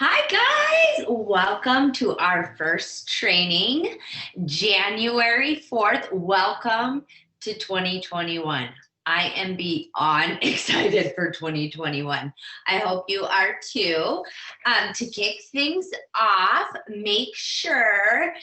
Hi, guys. Welcome to our first training, January 4th. Welcome to 2021. I am beyond excited for 2021. I hope you are too. To kick things off, make sure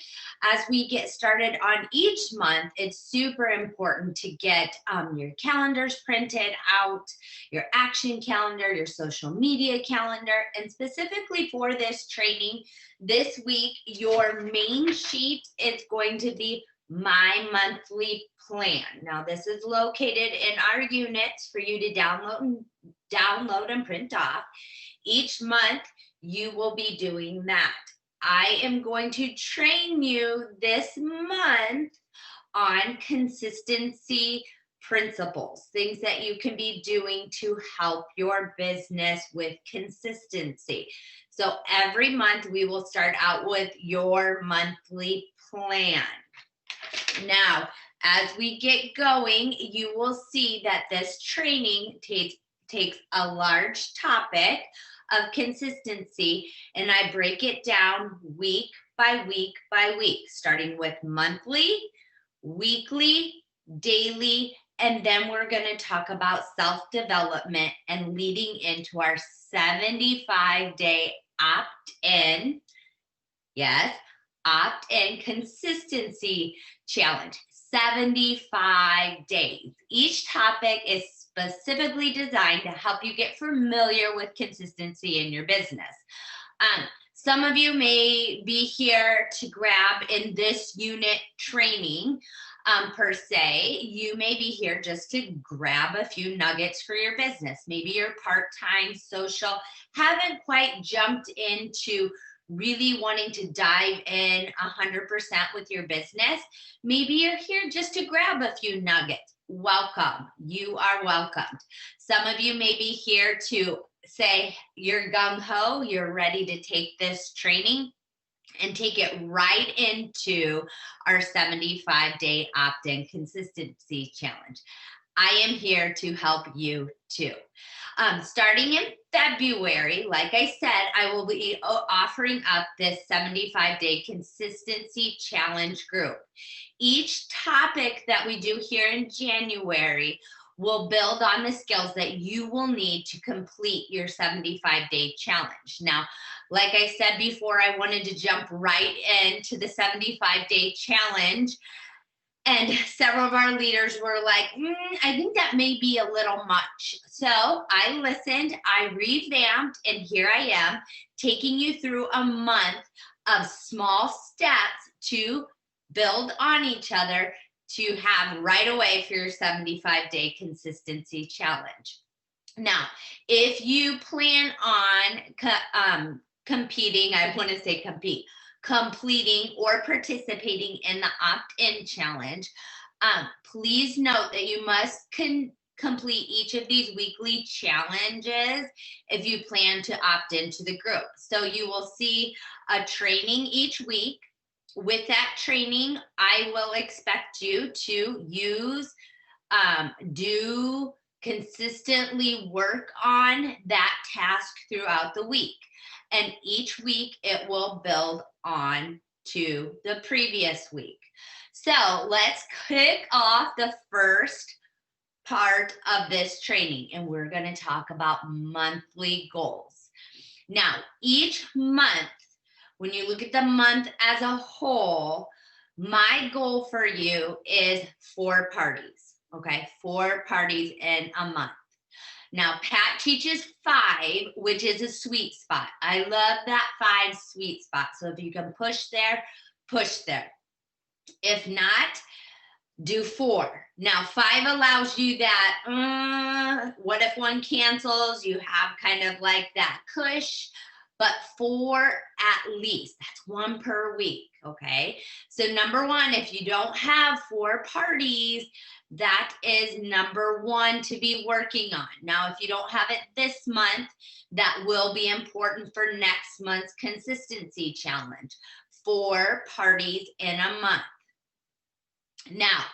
as we get started on each month, it's super important to get your calendars printed out, your action calendar, your social media calendar, and specifically for this training, this week, your main sheet is going to be my monthly plan. Now, this is located in our units for you to download and print off. Each month, you will be doing that. I am going to train you this month on consistency principles, things that you can be doing to help your business with consistency. So every month we will start out with your monthly plan. Now, as we get going, you will see that this training takes a large topic of consistency, and I break it down week by week by week, starting with monthly, weekly, daily, and then we're going to talk about self-development and leading into our 75-day opt-in, yes, opt-in consistency challenge. 75 days. Each topic is specifically designed to help you get familiar with consistency in your business. Some of you may be here to grab in this unit training per se. You may be here just to grab a few nuggets for your business. Maybe you're part-time, social, haven't quite jumped into really wanting to dive in 100% with your business. Maybe you're here just to grab a few nuggets. Welcome. You are welcomed. Some of you may be here to say you're gung-ho, you're ready to take this training and take it right into our 75-day opt-in consistency challenge. I am here to help you too. Starting in February, like I said, I will be offering up this 75-day consistency challenge group. Each topic that we do here in January will build on the skills that you will need to complete your 75-day challenge. Now, like I said before, I wanted to jump right into the 75-day challenge. And several of our leaders were like, I think that may be a little much. So I listened, I revamped, and here I am taking you through a month of small steps to build on each other to have right away for your 75-day consistency challenge. Now, if you plan on completing or participating in the opt-in challenge, please note that you must complete each of these weekly challenges if you plan to opt into the group. So you will see a training each week. With that training, I will expect you to consistently work on that task throughout the week. And each week it will build on to the previous week. So let's kick off the first part of this training, and we're going to talk about monthly goals. Now, each month, when you look at the month as a whole, my goal for you is 4 parties, okay? 4 parties in a month. Now, Pat teaches 5, which is a sweet spot. I love that 5 sweet spot. So if you can push there, push there. If not, do 4. Now, 5 allows you that, what if one cancels? You have kind of like that push, but 4 at least. That's 1 per week, okay? So number 1, if you don't have 4 parties, that is number 1 to be working on. Now, if you don't have it this month, that will be important for next month's consistency challenge. 4 parties in a month. Now,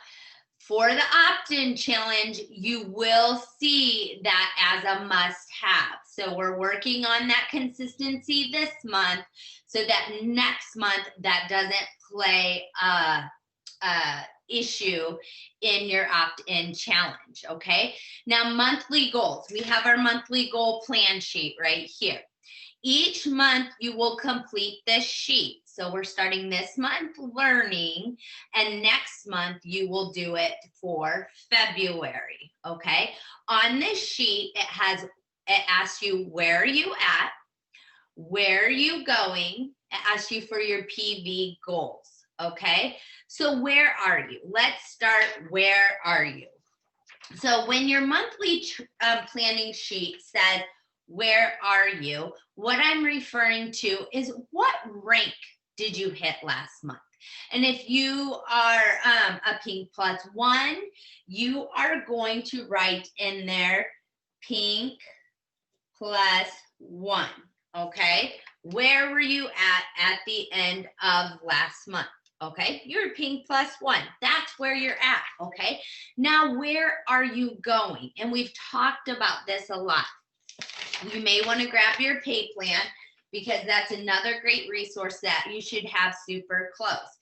For the opt-in challenge, you will see that as a must-have. So we're working on that consistency this month so that next month that doesn't play a issue in your opt-in challenge, okay? Now, monthly goals. We have our monthly goal plan sheet right here. Each month you will complete this sheet. So we're starting this month learning, and next month you will do it for February, okay? On this sheet, it asks you where are you at, where are you going, it asks you for your PV goals, okay? So where are you? Let's start, where are you? So when your monthly planning sheet says, where are you? What I'm referring to is what rank did you hit last month? And if you are a Pink +1, you are going to write in there Pink +1, okay? Where were you at the end of last month? Okay, you're Pink +1. That's where you're at, okay? Now, where are you going? And we've talked about this a lot. You may want to grab your pay plan because that's another great resource that you should have super close.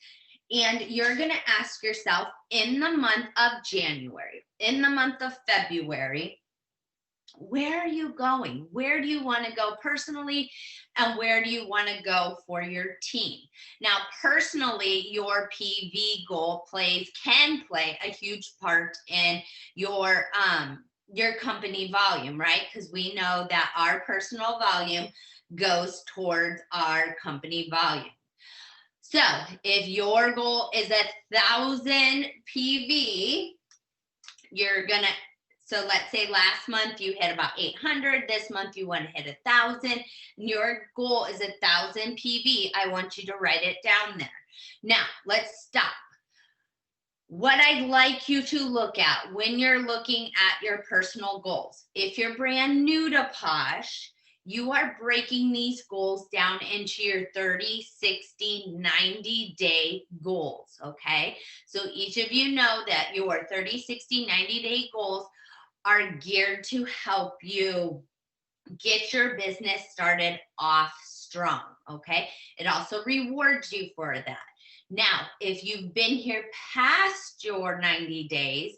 And you're going to ask yourself in the month of January, in the month of February, where are you going? Where do you want to go personally? And where do you want to go for your team? Now, personally, your PV goal can play a huge part in your company volume, right? Because we know that our personal volume goes towards our company volume. So if your goal is 1,000 PV, you're gonna, so let's say last month you hit about 800, this month you want to hit 1,000, and your goal is 1,000 PV. I want you to write it down there. Now, let's stop. What I'd like you to look at when you're looking at your personal goals, if you're brand new to Posh, you are breaking these goals down into your 30, 60, 90-day goals, okay? So each of you know that your 30, 60, 90-day goals are geared to help you get your business started off strong, okay? It also rewards you for that. Now, if you've been here past your 90 days,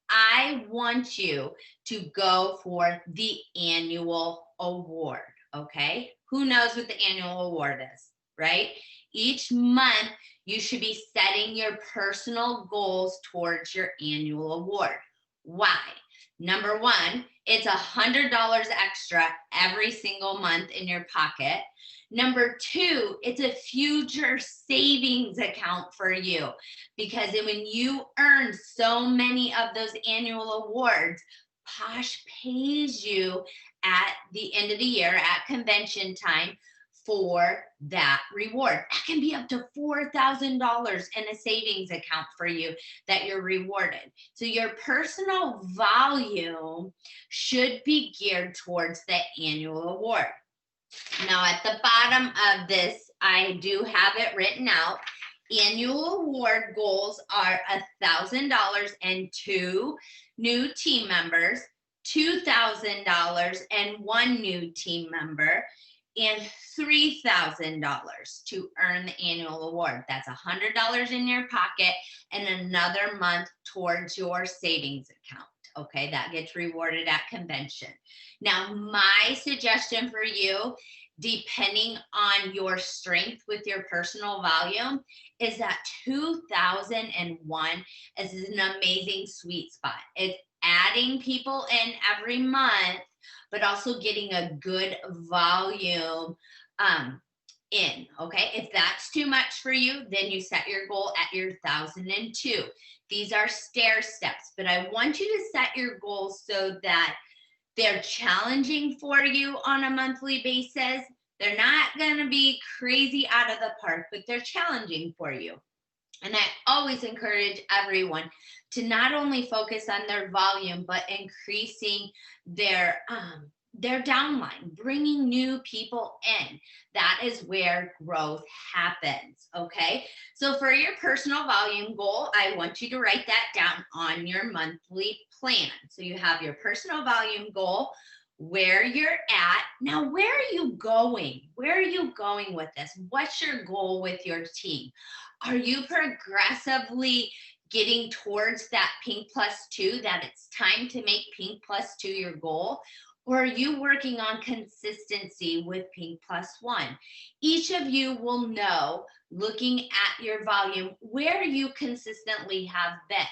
I want you to go for the annual award, okay? Who knows what the annual award is, right? Each month, you should be setting your personal goals towards your annual award. Why? Number one, it's $100 extra every single month in your pocket. Number two, it's a future savings account for you, because when you earn so many of those annual awards, Posh pays you at the end of the year at convention time for that reward. That can be up to $4,000 in a savings account for you that you're rewarded. So your personal volume should be geared towards the annual award. Now at the bottom of this, I do have it written out. Annual award goals are $1,000 and 2 new team members, $2,000 and 1 new team member, and $3,000 to earn the annual award. That's $100 in your pocket and another month towards your savings account. Okay, that gets rewarded at convention. Now, my suggestion for you, depending on your strength with your personal volume, is that 2001 is an amazing sweet spot. It's adding people in every month, but also getting a good volume in, okay? If that's too much for you, then you set your goal at your 1,002. These are stair steps, but I want you to set your goals so that they're challenging for you on a monthly basis. They're not gonna be crazy out of the park, but they're challenging for you. And I always encourage everyone to not only focus on their volume, but increasing their their downline, bringing new people in. That is where growth happens, okay? So for your personal volume goal, I want you to write that down on your monthly plan. So you have your personal volume goal, where you're at. Now, where are you going? Where are you going with this? What's your goal with your team? Are you progressively getting towards that pink +2, that it's time to make pink +2 your goal? Or are you working on consistency with pink +1? Each of you will know, looking at your volume, where you consistently have been.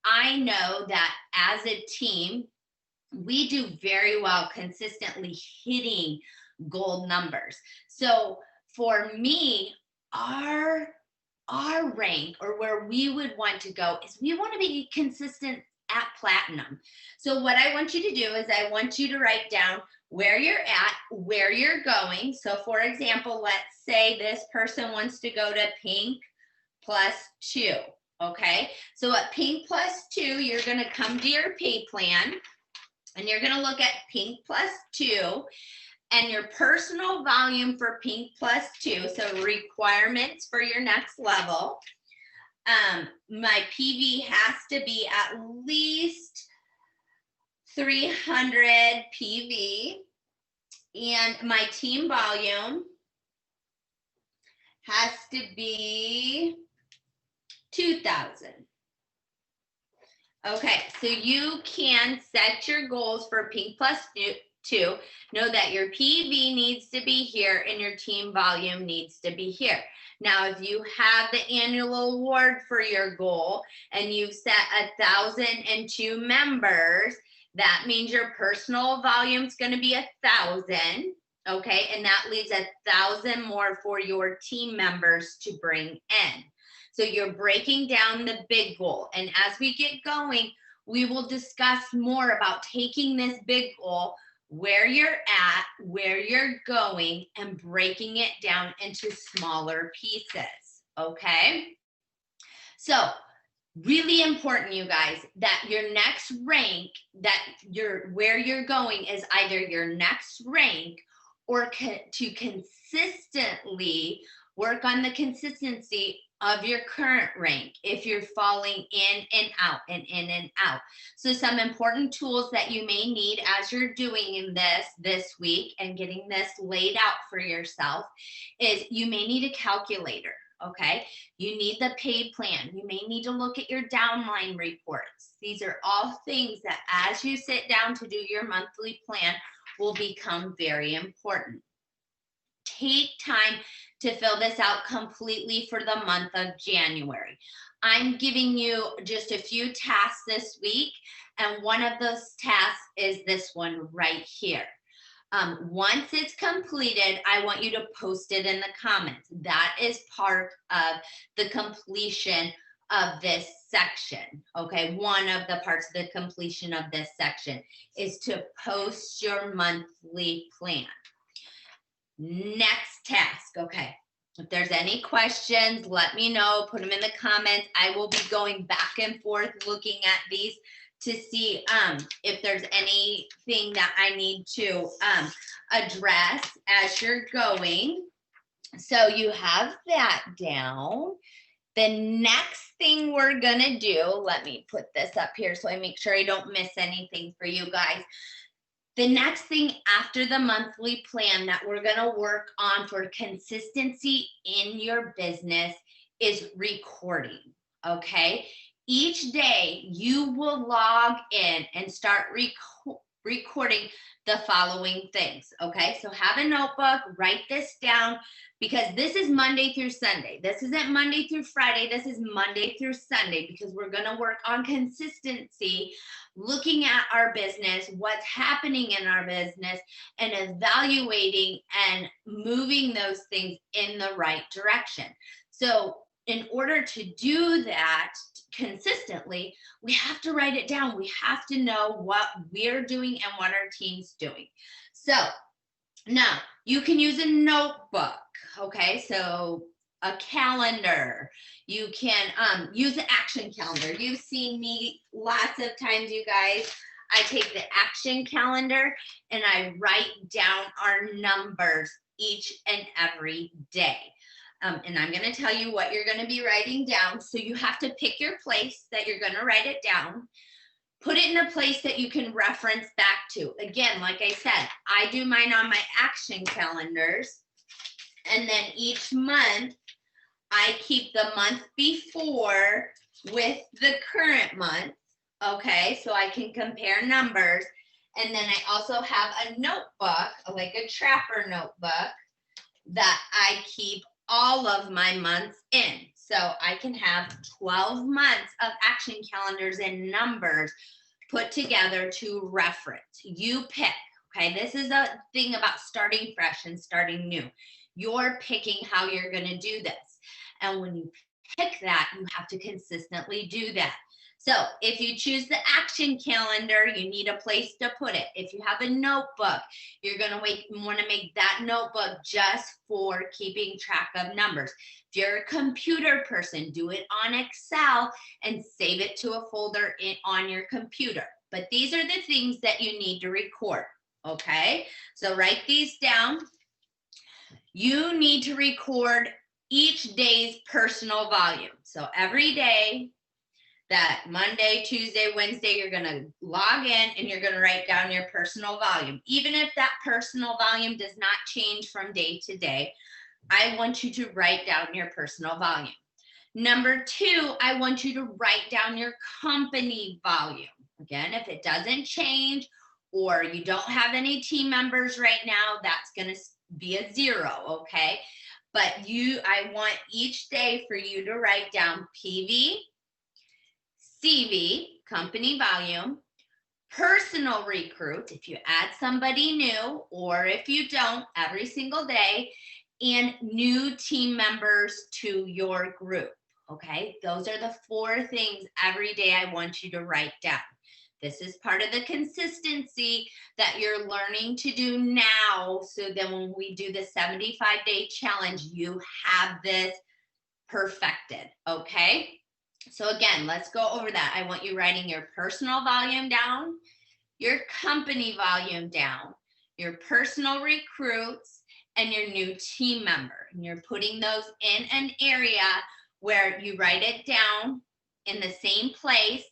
I know that as a team, we do very well consistently hitting gold numbers. So for me, our rank, or where we would want to go, is we want to be consistent at platinum. So what I want you to do is I want you to write down where you're at, where you're going. So for example, let's say this person wants to go to pink +2. Okay, so at pink +2, you're going to come to your pay plan and you're going to look at pink +2 and your personal volume for pink +2. So requirements for your next level. My PV has to be at least 300 PV, and my team volume has to be 2,000. Okay, so you can set your goals for pink +2. Know that your PV needs to be here and your team volume needs to be here. Now, if you have the annual award for your goal and you've set 1,002 members, that means your personal volume is going to be 1,000. Okay, and that leaves 1,000 more for your team members to bring in. So you're breaking down the big goal. And as we get going, we will discuss more about taking this big goal, where you're at, where you're going, and breaking it down into smaller pieces, okay? So really important, you guys, that your next rank, that where you're going is either your next rank or to consistently work on the consistency of your current rank if you're falling in and out and in and out. So some important tools that you may need as you're doing this week and getting this laid out for yourself is you may need a calculator, okay? You need the pay plan. You may need to look at your downline reports. These are all things that as you sit down to do your monthly plan will become very important. Take time to fill this out completely for the month of January. I'm giving you just a few tasks this week, and one of those tasks is this one right here. Once it's completed, I want you to post it in the comments. That is part of the completion of this section, okay? One of the parts of the completion of this section is to post your monthly plan. Next task, okay. If there's any questions, let me know, put them in the comments. I will be going back and forth looking at these to see if there's anything that I need to address as you're going. So you have that down. The next thing we're gonna do, let me put this up here so I make sure I don't miss anything for you guys. The next thing after the monthly plan that we're going to work on for consistency in your business is recording, okay? Each day you will log in and start recording the following things, okay? So have a notebook, write this down, because this is Monday through Sunday. This isn't Monday through Friday. This is Monday through Sunday, because we're going to work on consistency, looking at our business, what's happening in our business, and evaluating and moving those things in the right direction. So in order to do that consistently, we have to write it down. We have to know what we're doing and what our team's doing. So now you can use a notebook, okay? So a calendar. You can use an action calendar. You've seen me lots of times, you guys. I take the action calendar and I write down our numbers each and every day. And I'm going to tell you what you're going to be writing down. So you have to pick your place that you're going to write it down. Put it in a place that you can reference back to. Again, like I said, I do mine on my action calendars. And then each month, I keep the month before with the current month. Okay, so I can compare numbers. And then I also have a notebook, like a Trapper notebook, that I keep all of my months in. So I can have 12 months of action calendars and numbers put together to reference. You pick, okay? This is a thing about starting fresh and starting new. You're picking how you're gonna do this. And when you pick that, you have to consistently do that. So if you choose the action calendar, you need a place to put it. If you have a notebook, you're gonna wanna make that notebook just for keeping track of numbers. If you're a computer person, do it on Excel and save it to a folder on your computer. But these are the things that you need to record, okay? So write these down. You need to record each day's personal volume. So every day, that Monday, Tuesday, Wednesday, you're gonna log in and you're gonna write down your personal volume. Even if that personal volume does not change from day to day, I want you to write down your personal volume. Number two, I want you to write down your company volume. Again, if it doesn't change or you don't have any team members right now, that's gonna be a 0, okay? But I want each day for you to write down PV, CV, company volume, personal recruit, if you add somebody new, or if you don't, every single day, and new team members to your group, okay? Those are the 4 things every day I want you to write down. This is part of the consistency that you're learning to do now, so then when we do the 75-day challenge, you have this perfected, okay? So again, let's go over that. I want you writing your personal volume down, your company volume down, your personal recruits, and your new team member. And you're putting those in an area where you write it down in the same place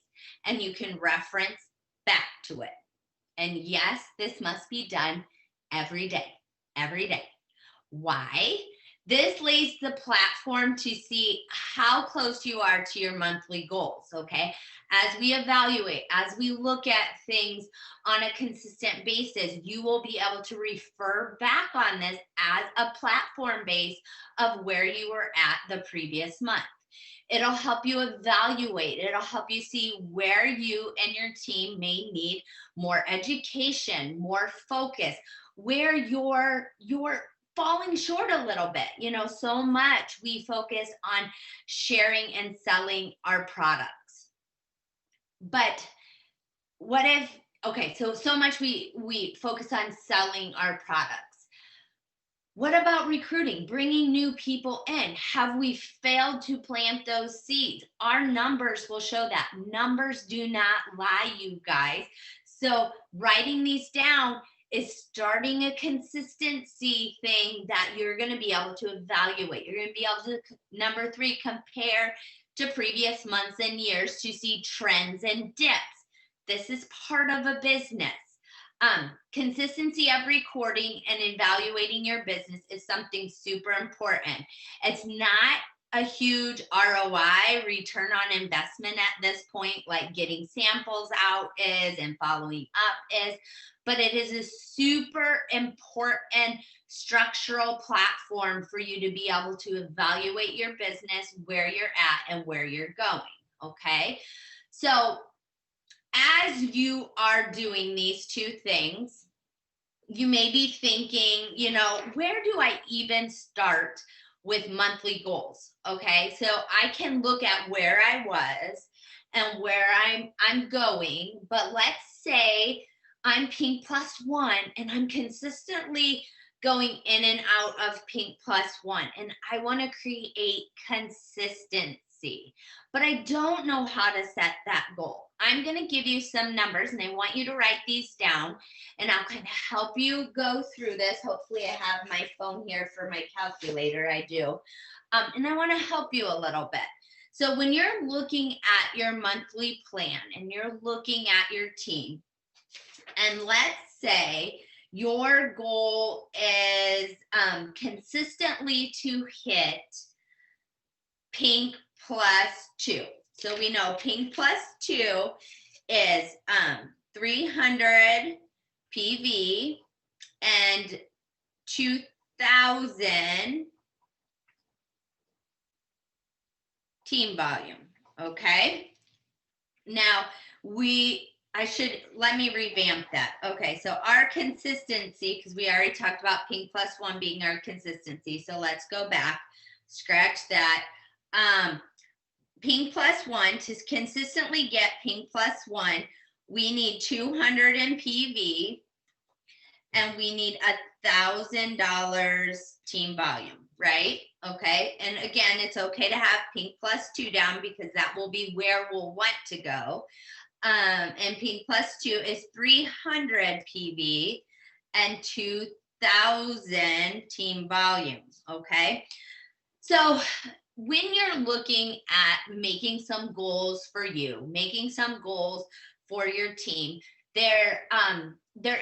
and you can reference back to it. And yes, this must be done every day, every day. Why? This lays the platform to see how close you are to your monthly goals, okay? As we evaluate, as we look at things on a consistent basis, you will be able to refer back on this as a platform base of where you were at the previous month. It'll help you evaluate. It'll help you see where you and your team may need more education, more focus, where you're falling short a little bit. You know, so much we focus on sharing and selling our products. But what if, okay, so much we focus on selling our products. What about recruiting, bringing new people in? Have we failed to plant those seeds? Our numbers will show that. Numbers do not lie, you guys. So writing these down is starting a consistency thing that you're going to be able to evaluate. You're going to be able to, number 3, compare to previous months and years to see trends and dips. This is part of a business. Consistency of recording and evaluating your business is something super important. It's not a huge ROI, return on investment at this point, like getting samples out is and following up is, but it is a super important structural platform for you to be able to evaluate your business, where you're at and where you're going, okay? So as you are doing these 2 things, you may be thinking, you know, where do I even start with monthly goals? Okay, so I can look at where I was and where I'm going, but let's say I'm Pink Plus One and I'm consistently going in and out of Pink Plus One, and I want to create consistency. consistency, but I don't know how to set that goal. I'm going to give you some numbers and I want you to write these down and I'll kind of help you go through this. Hopefully I have my phone here for my calculator. I do. And I want to help you a little bit. So when you're looking at your monthly plan and you're looking at your team, and let's say your goal is consistently to hit pink plus 2. So we know pink plus 2 is 300 PV and 2,000 team volume, okay? Now, let me revamp that. Okay, so our consistency, because we already talked about pink plus 1 being our consistency. So let's go back, scratch that. Pink plus 1, to consistently get pink plus 1, we need 200 in PV and we need $1,000 team volume, right? Okay, and again, it's okay to have pink plus 2 down because that will be where we'll want to go. And pink plus 2 is 300 PV and 2,000 team volume, okay? So when you're looking at making some goals for you, making some goals for your team, there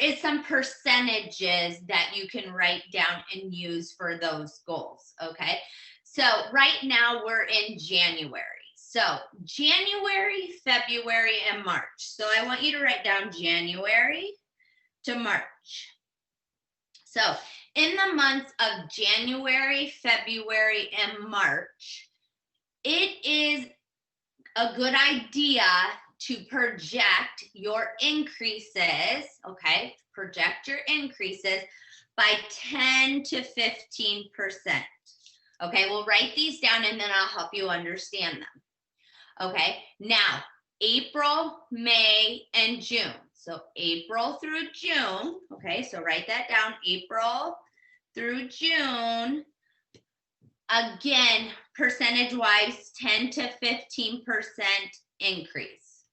is some percentages that you can write down and use for those goals, okay? So right now we're in January. So January, February, and March. So I want you to write down January to March. So in the months of January, February, and March, it is a good idea to project your increases, okay? Project your increases by 10 to 15%. Okay, we'll write these down and then I'll help you understand them. Okay, now April, May, and June. So April through June, okay, so write that down, April through June. Again, percentage-wise, 10 to 15% increase.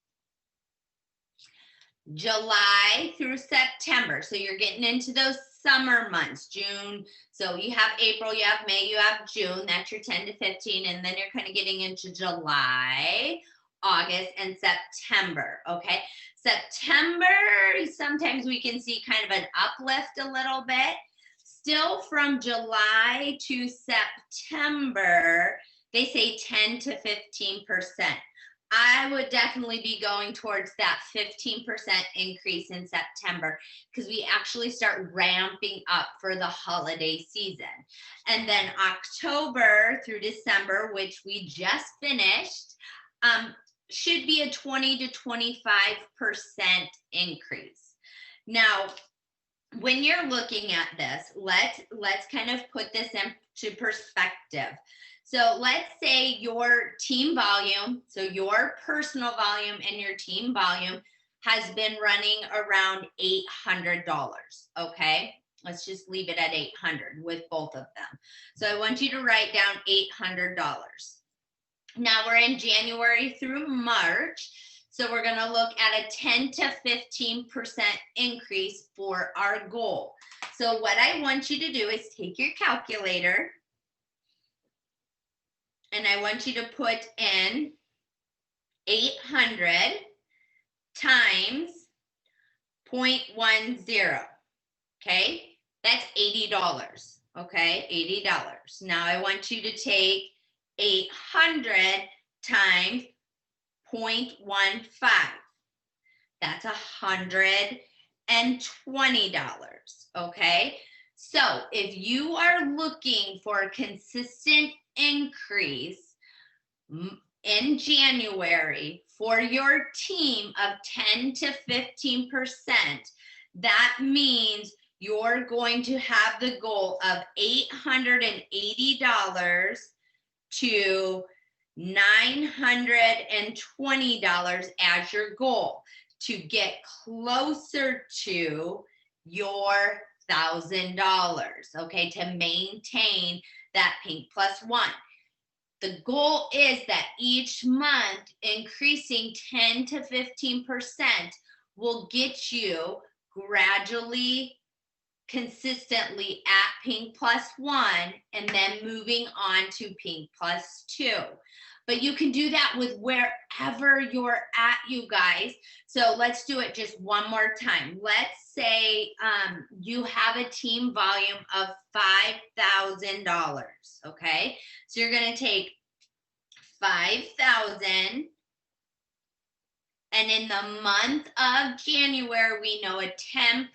July through September, so you're getting into those summer months, June. So you have April, you have May, you have June, that's your 10 to 15, and then you're kind of getting into July, August, and September, okay? September, sometimes we can see kind of an uplift a little bit. Still from July to September, they say 10 to 15%. I would definitely be going towards that 15% increase in September because we actually start ramping up for the holiday season. And then October through December, which we just finished, should be a 20 to 25% increase. Now, when you're looking at this, let's kind of put this into perspective. So let's say your team volume, so your personal volume and your team volume has been running around $800, okay? Let's just leave it at 800 with both of them. So I want you to write down $800. Now we're in January through March. So we're going to look at a 10 to 15% increase for our goal. So what I want you to do is take your calculator and I want you to put in 800 times 0.10, okay? That's $80, okay? $80. Now I want you to take 800 times 0.15. That's $120, okay? So if you are looking for a consistent increase in January for your team of 10 to 15%, that means you're going to have the goal of $880 to $920 as your goal to get closer to your $1,000, okay, to maintain that pink plus 1. The goal is that each month increasing 10 to 15% will get you gradually, consistently at Pink +1 and then moving on to Pink +2. But you can do that with wherever you're at, you guys. So let's do it just one more time. Let's say you have a team volume of $5,000, okay? So you're gonna take 5,000, and in the month of January, we know a 10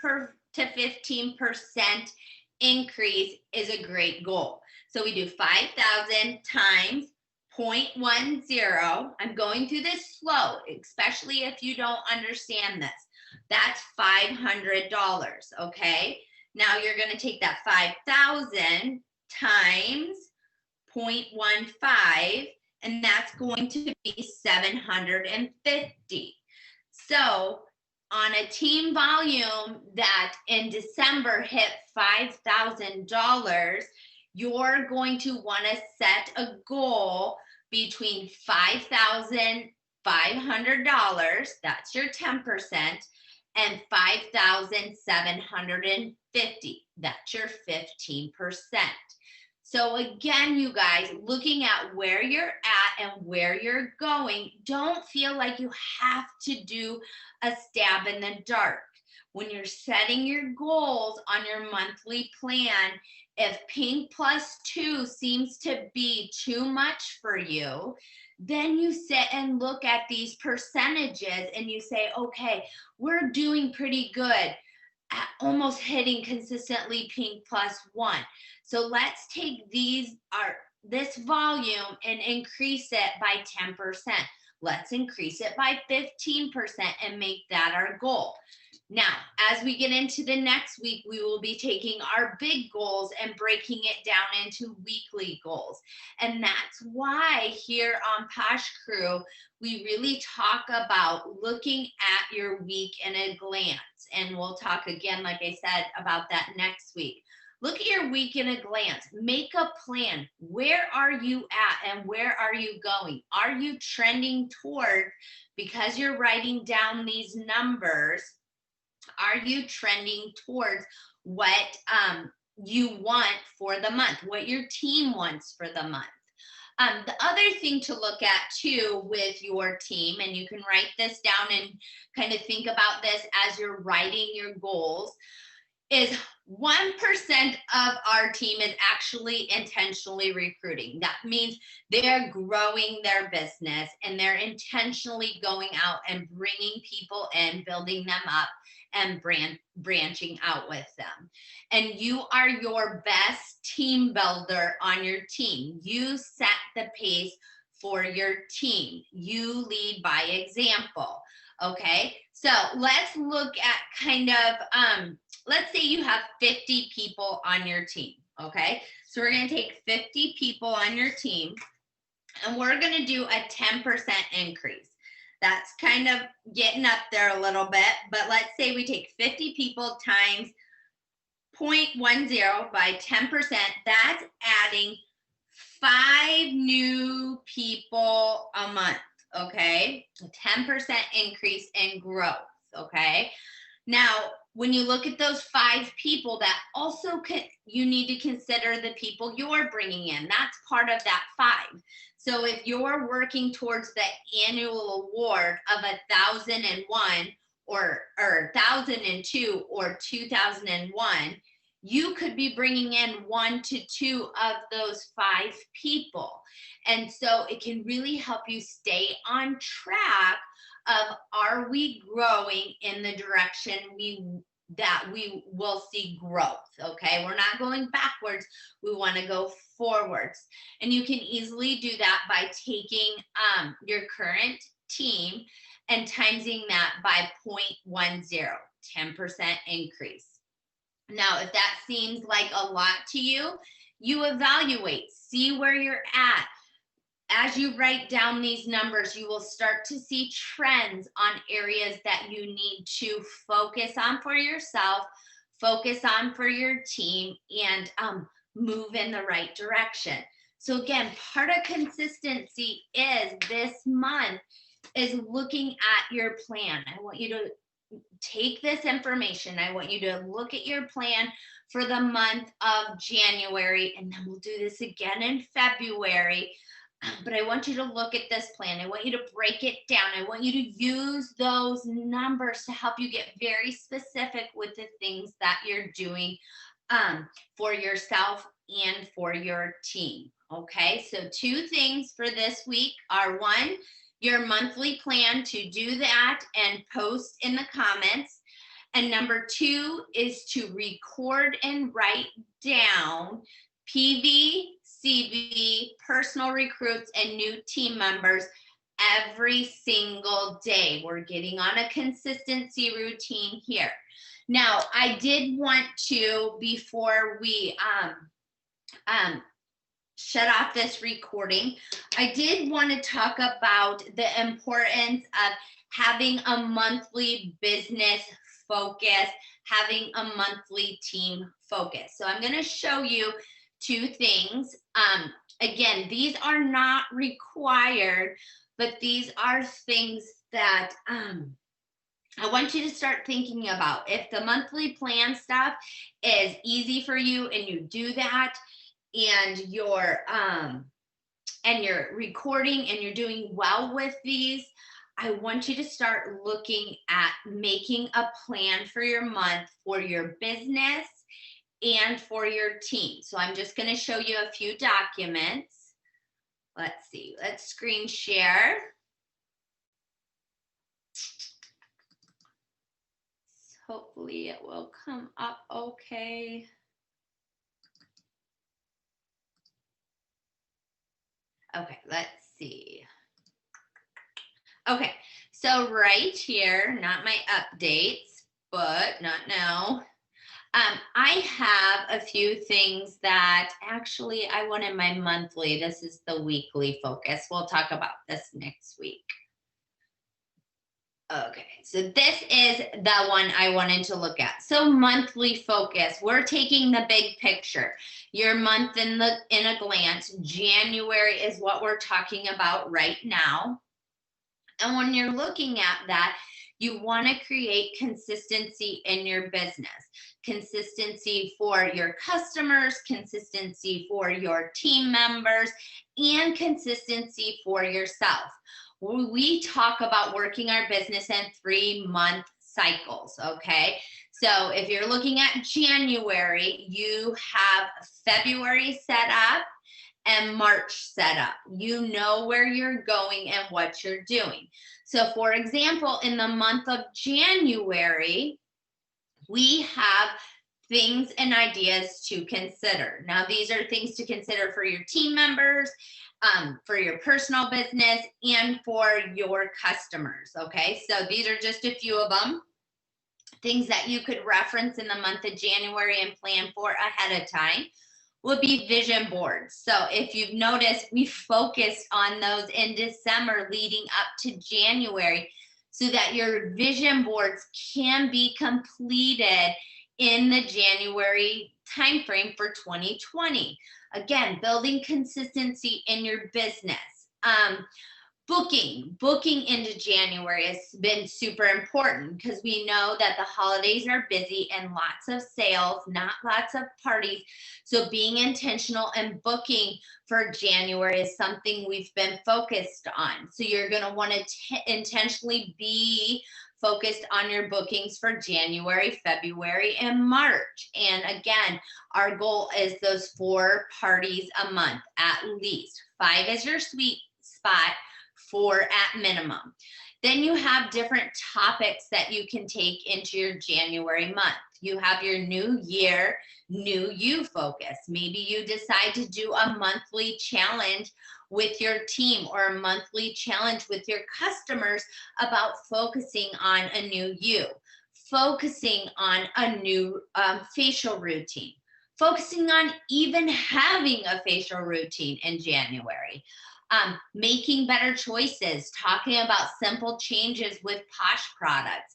to 15% increase is a great goal. So we do 5,000 times 0.10. I'm going through this slow, especially if you don't understand this. That's $500, okay? Now you're gonna take that 5,000 times 0.15, and that's going to be 750. So on a team volume that in December hit $5,000, you're going to want to set a goal between $5,500, that's your 10%, and $5,750, that's your 15%. So again, you guys, looking at where you're at and where you're going, don't feel like you have to do a stab in the dark. When you're setting your goals on your monthly plan, if Pink +2 seems to be too much for you, then you sit and look at these percentages and you say, okay, we're doing pretty good at almost hitting consistently Pink +1. So let's take this volume and increase it by 10%. Let's increase it by 15% and make that our goal. Now, as we get into the next week, we will be taking our big goals and breaking it down into weekly goals. And that's why here on Posh Crew, we really talk about looking at your week in a glance. And we'll talk again, like I said, about that next week. Look at your week in a glance. Make a plan. Where are you at and where are you going? Are you trending toward, because you're writing down these numbers, are you trending towards what you want for the month, what your team wants for the month? The other thing to look at too with your team, and you can write this down and kind of think about this as you're writing your goals, is 1% of our team is actually intentionally recruiting. That means they're growing their business and they're intentionally going out and bringing people in, building them up, and branching out with them. And you are your best team builder on your team. You set the pace for your team. You lead by example. Okay, so let's look at kind of, let's say you have 50 people on your team. Okay, so we're going to take 50 people on your team and we're going to do a 10% increase. That's kind of getting up there a little bit, but let's say we take 50 people times 0.10 by 10%. That's adding 5 new people a month, okay? A 10% increase in growth, okay? Now, when you look at those 5 people, that also you need to consider the people you're bringing in. That's part of that 5. So if you're working towards the annual award of 1,001 or 1,002 or 2,001, you could be bringing in 1 to 2 of those 5 people. And so it can really help you stay on track of, are we growing in the direction that we will see growth, okay? We're not going backwards, we wanna go forwards. And you can easily do that by taking your current team and timesing that by 0.10, 10% increase. Now, if that seems like a lot to you, you evaluate, see where you're at. As you write down these numbers, you will start to see trends on areas that you need to focus on for yourself, focus on for your team, and move in the right direction. So again, part of consistency is this month is looking at your plan. I want you to take this information. I want you to look at your plan for the month of January, and then we'll do this again in February. But I want you to look at this plan. I want you to break it down. I want you to use those numbers to help you get very specific with the things that you're doing for yourself and for your team. Okay, so 2 things for this week are: 1, your monthly plan, to do that and post in the comments. And number 2 is to record and write down PV, CV, personal recruits, and new team members every single day. We're getting on a consistency routine here. Now, I did want to, before we shut off this recording, I did want to talk about the importance of having a monthly business focus, having a monthly team focus. So I'm going to show you 2 things. Again, these are not required, but these are things that I want you to start thinking about. If the monthly plan stuff is easy for you and you do that, and you're recording and you're doing well with these, I want you to start looking at making a plan for your month for your business and for your team. So I'm just going to show you a few documents. Let's see, let's screen share. Hopefully it will come up okay. Okay, let's see. Okay, so right here, not my updates, but not now. I have a few things that actually I wanted my monthly. This is the weekly focus. We'll talk about this next week. Okay, so this is the one I wanted to look at. So monthly focus, we're taking the big picture. Your month in a glance. January is what we're talking about right now. And when you're looking at that, you want to create consistency in your business. Consistency for your customers, consistency for your team members, and consistency for yourself. We talk about working our business in 3-month cycles, okay? So if you're looking at January, you have February set up and March set up. You know where you're going and what you're doing. So for example, in the month of January, we have things and ideas to consider. Now, these are things to consider for your team members, for your personal business, and for your customers, okay? So these are just a few of them. Things that you could reference in the month of January and plan for ahead of time would be vision boards. So if you've noticed, we focused on those in December leading up to January so that your vision boards can be completed in the January timeframe for 2020. Again, building consistency in your business. Booking into January has been super important because we know that the holidays are busy and lots of sales, not lots of parties. So being intentional and booking for January is something we've been focused on. So you're going to want to intentionally be focused on your bookings for January, February, and March. And again, our goal is those 4 parties a month, at least. 5 is your sweet spot, 4 at minimum. Then you have different topics that you can take into your January month. You have your new year, new you focus. Maybe you decide to do a monthly challenge with your team or a monthly challenge with your customers about focusing on a new you, focusing on a new facial routine, focusing on even having a facial routine in January. Making better choices, talking about simple changes with Posh products,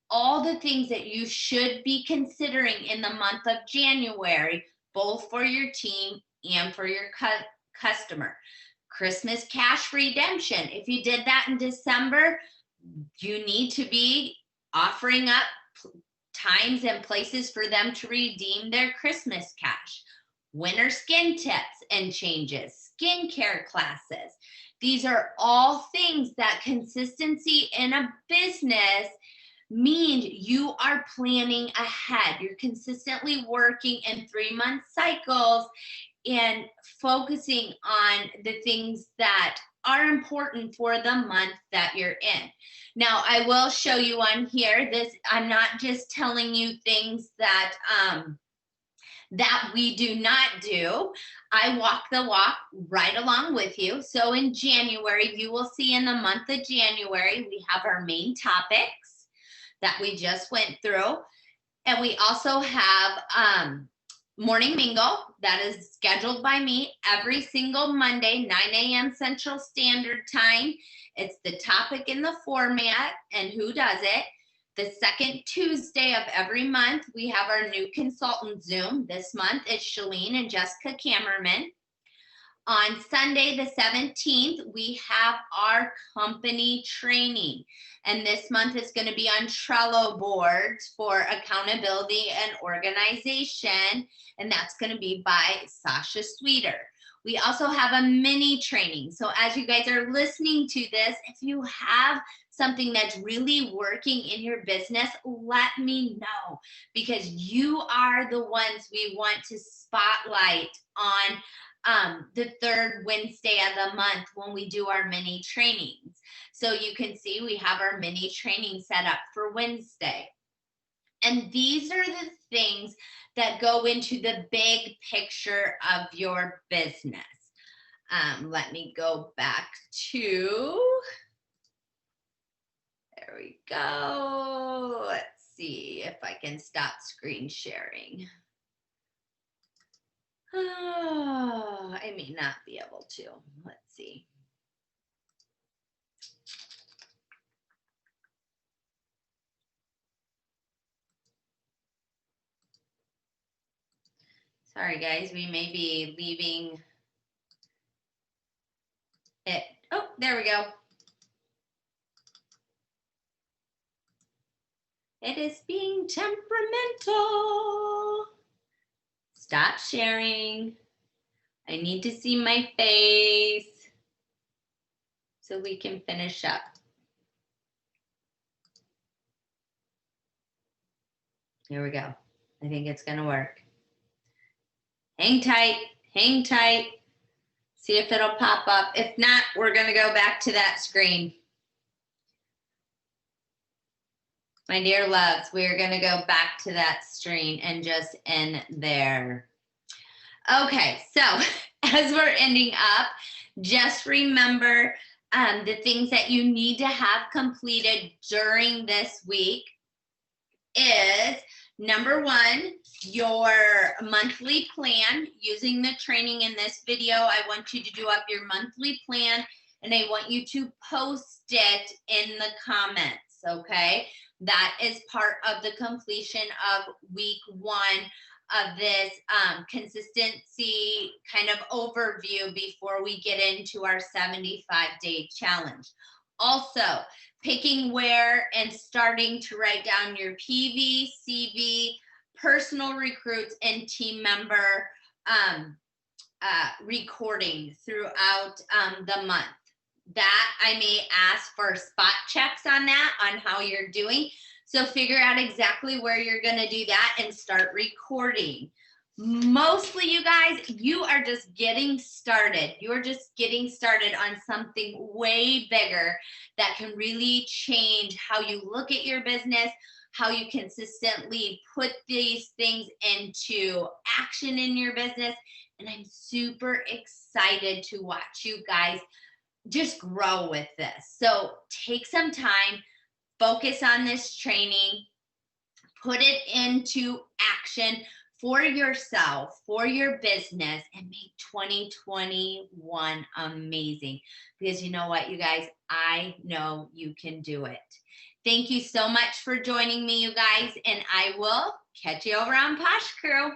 all the things that you should be considering in the month of January, both for your team and for your customer. Christmas cash redemption. If you did that in December, you need to be offering up times and places for them to redeem their Christmas cash. Winter skin tips and changes, skincare classes. These are all things that consistency in a business means you are planning ahead. You're consistently working in 3-month cycles and focusing on the things that are important for the month that you're in. Now, I will show you on here this, I'm not just telling you things that that we do not do. I walk the walk right along with you. So in January, you will see in the month of January, we have our main topics that we just went through. And we also have Morning Mingle that is scheduled by me every single Monday, 9 a.m. Central Standard Time. It's the topic in the format and who does it. The second Tuesday of every month, we have our new consultant Zoom. This month it's Shalene and Jessica Kammerman. On Sunday, the 17th, we have our company training. And this month is going to be on Trello boards for accountability and organization. And that's going to be by Sasha Sweeter. We also have a mini training. So as you guys are listening to this, if you have something that's really working in your business, let me know, because you are the ones we want to spotlight on the third Wednesday of the month when we do our mini trainings. So you can see we have our mini training set up for Wednesday. And these are the things that go into the big picture of your business. Let me go back to, there we go. Let's see if I can stop screen sharing. Oh, I may not be able to. Let's see. Sorry, guys, we may be leaving it. Oh, there we go. It is being temperamental. Stop sharing. I need to see my face so we can finish up. Here we go. I think it's going to work. Hang tight, hang tight. See if it'll pop up. If not, we're going to go back to that screen. My dear loves, we're going to go back to that screen and just end there. Okay, so as we're ending up, just remember the things that you need to have completed during this week is, number one, your monthly plan. Using the training in this video, I want you to do up your monthly plan, and I want you to post it in the comments, okay? That is part of the completion of week 1 of this consistency kind of overview before we get into our 75-day challenge. Also, picking where and starting to write down your PV, CV, personal recruits, and team member recording throughout the month. That I may ask for spot checks on that, on how you're doing. So figure out exactly where you're going to do that and start recording. Mostly, you guys, you are just getting started. You're just getting started on something way bigger that can really change how you look at your business, how you consistently put these things into action in your business. And I'm super excited to watch you guys just grow with this. So take some time, focus on this training, put it into action for yourself, for your business, and make 2021 amazing. Because you know what, you guys, I know you can do it. Thank you so much for joining me, you guys, and I will catch you over on Posh Crew.